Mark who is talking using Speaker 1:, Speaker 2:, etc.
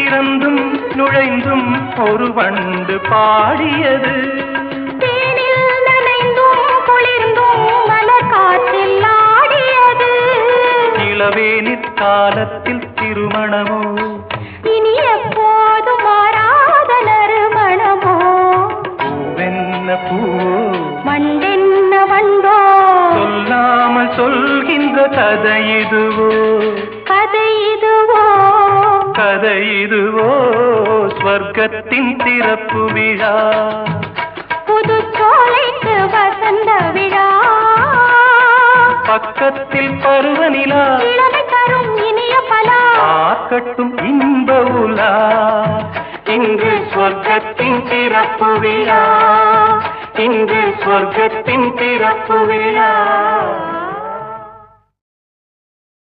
Speaker 1: பிறந்தும் நுழைந்தும் ஒரு வண்டு பாடியது.
Speaker 2: தேனில் நனைந்தும் குளிர்ந்தும் மலர் காற்றில் ஆடியது.
Speaker 1: இளவேனிற் காலத்தில் திருமணமோ
Speaker 2: இனி எப்போது மாறாத நறுமணமோ.
Speaker 1: பூவென்ன பூ
Speaker 2: வண்டென்ன வண்டோ
Speaker 1: சொல்லாமல் சொல்கின்ற கதை இதுவோ.
Speaker 2: கதை இதுவோ
Speaker 1: கதை இதுவோ ஸ்வர்க்கத்தின் திறப்பு விழா.
Speaker 2: புதுச்சோலைக்கு வசந்த விழா.
Speaker 1: பக்கத்தில் பருவநிலா
Speaker 2: இளமை தரும் இனிய பலா.
Speaker 1: ஆக்கட்டும் இன்ப உலா. இங்கு ஸ்வர்க்கத்தின் திறப்பு விழா. இங்கு ஸ்வர்க்கத்தின் திறப்பு விழா.